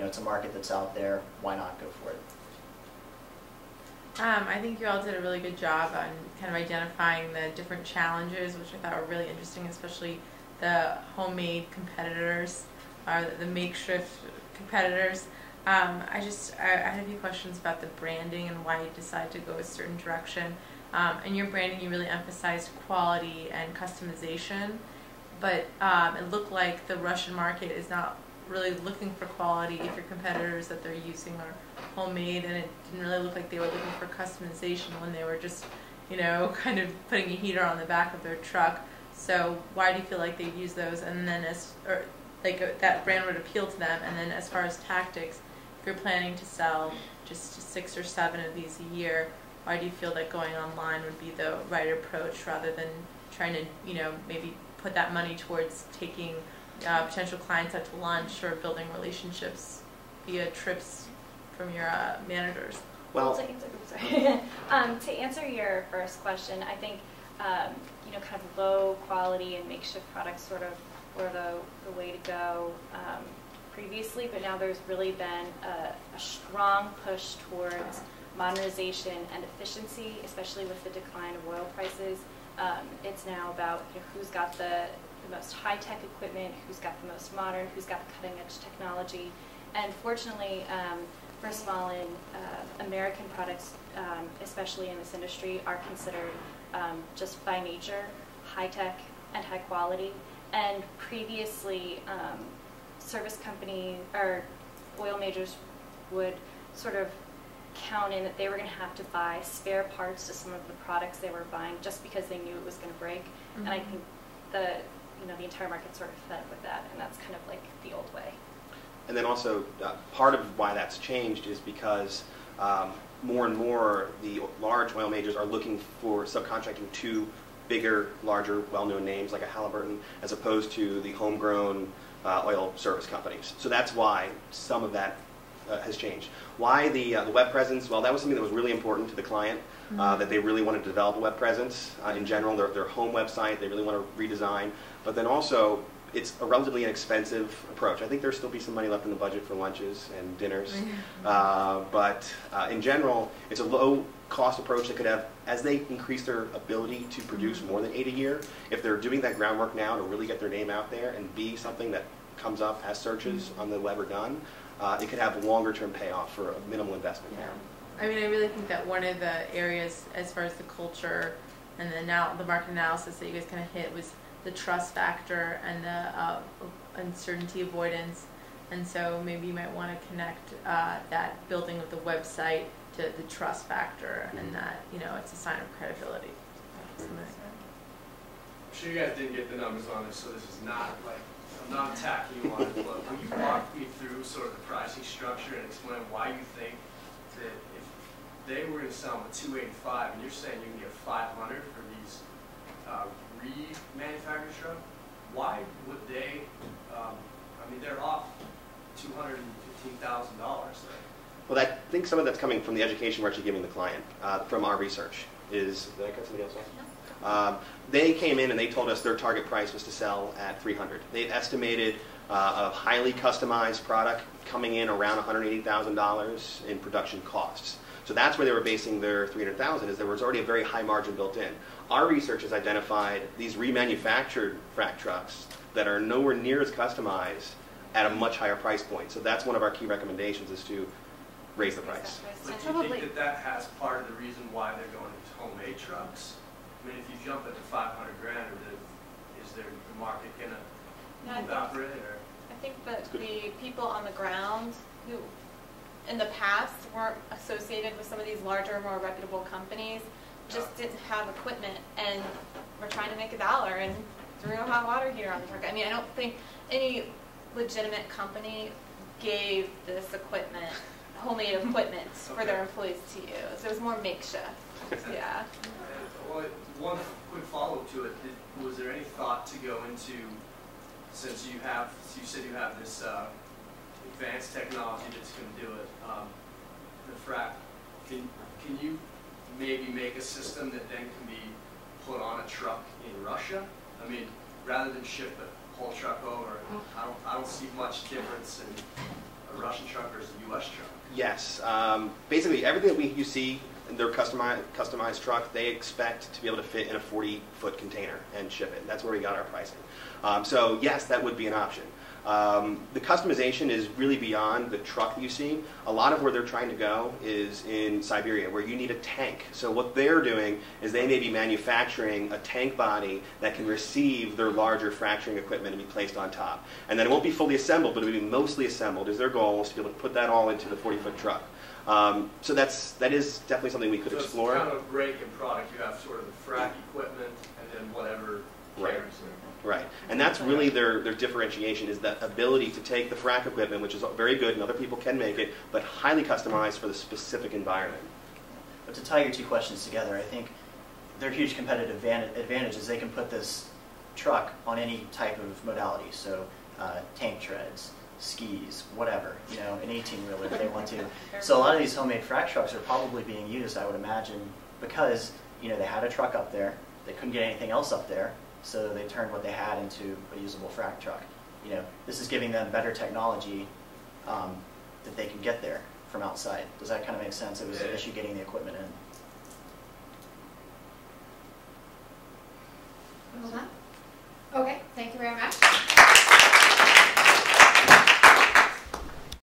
it's a market that's out there. Why not go for it? I think you all did a really good job on kind of identifying the different challenges, which I thought were really interesting, especially the homemade competitors, or the makeshift competitors. I had a few questions about the branding and why you decided to go a certain direction. In your branding, you really emphasized quality and customization, but it looked like the Russian market is not really looking for quality if your competitors that they're using are homemade, and it didn't really look like they were looking for customization when they were just, kind of putting a heater on the back of their truck. So why do you feel like they'd use those, and then that brand would appeal to them? And then as far as tactics, if you're planning to sell just 6 or 7 of these a year, why do you feel that going online would be the right approach rather than trying to, maybe put that money towards taking potential clients out to lunch or building relationships via trips from your managers? Well, to answer your first question, I think kind of low quality and makeshift products sort of were the way to go previously, but now there's really been a strong push towards modernization and efficiency, especially with the decline of oil prices. It's now about who's got the most high-tech equipment, who's got the most modern, who's got the cutting-edge technology. And fortunately, for Svalin, American products, especially in this industry, are considered just by nature high-tech and high quality. And previously, service companies or oil majors would sort of count in that they were going to have to buy spare parts to some of the products they were buying just because they knew it was going to break. Mm-hmm. And I think the entire market sort of fed with that, and that's kind of like the old way. And then also, part of why that's changed is because more and more the large oil majors are looking for subcontracting to bigger, larger, well-known names like a Halliburton, as opposed to the homegrown oil service companies. So that's why some of that has changed. Why the web presence? Well, that was something that was really important to the client, that they really wanted to develop a web presence. In general, their home website, they really want to redesign. But then also, it's a relatively inexpensive approach. I think there'll still be some money left in the budget for lunches and dinners. But in general, it's a low-cost approach that could have, as they increase their ability to produce more than 8 a year, if they're doing that groundwork now to really get their name out there and be something that comes up as searches on the web are done, it could have longer-term payoff for a minimal investment there. I mean, I really think that one of the areas as far as the culture and the market analysis that you guys kind of hit was the trust factor and the uncertainty avoidance. And so maybe you might want to connect that building of the website to the trust factor, and that, it's a sign of credibility. I'm sure you guys didn't get the numbers on this, so this is not like, I'm not attacking you on it, but will you walk me through sort of the pricing structure and explain why you think that if they were going to sell them at $285 and you're saying you can get $500 for these remanufactured trucks, why would they, they're off $215,000 there. Well, I think some of that's coming from the education we're actually giving the client from our research. Did I cut somebody else off? They came in and they told us their target price was to sell at $300. They've estimated a highly customized product coming in around $180,000 in production costs. So that's where they were basing their $300,000, is there was already a very high margin built in. Our research has identified these remanufactured frac trucks that are nowhere near as customized at a much higher price point. So that's one of our key recommendations, is to raise the price. But do you think that has part of the reason why they're going into homemade trucks? I mean, if you jump at the $500,000, is the market going to evaporate? I think that the people on the ground who in the past weren't associated with some of these larger, more reputable companies just didn't have equipment and were trying to make $1 and threw a hot water heater on the truck. I mean, I don't think any legitimate company gave this equipment, homemade equipment, for their employees to use. It was more makeshift. Yeah. Well, one quick follow-up to it, was there any thought to go into, since you said you have this advanced technology that's going to do it, the frac, can you maybe make a system that then can be put on a truck in Russia? I mean, rather than ship the whole truck over, I don't see much difference in a Russian truck versus a U.S. truck? Yes. Basically, everything that you see in their customized truck, they expect to be able to fit in a 40-foot container and ship it. That's where we got our pricing. So yes, that would be an option. The customization is really beyond the truck that you see. A lot of where they're trying to go is in Siberia, where you need a tank. So what they're doing is they may be manufacturing a tank body that can receive their larger fracturing equipment and be placed on top. And then it won't be fully assembled, but it will be mostly assembled. Is their goal is to be able to put that all into the 40-foot truck. So that is definitely something we could So explore. it's kind of break in product. You have sort of the frac equipment and then whatever Right. carries it. Right, and that's really their differentiation, is that ability to take the frac equipment, which is very good and other people can make it, but highly customized for the specific environment. But to tie your two questions together, I think their huge competitive advantage is they can put this truck on any type of modality, so tank treads, skis, whatever, you know, an 18-wheeler if they want to. So a lot of these homemade frac trucks are probably being used, I would imagine, because, you know, they had a truck up there, they couldn't get anything else up there, so they turned what they had into a usable frac truck. You know, this is giving them better technology that they can get there from outside. Does that kind of make sense? It was an issue getting the equipment in. Hold on. Okay, thank you very much.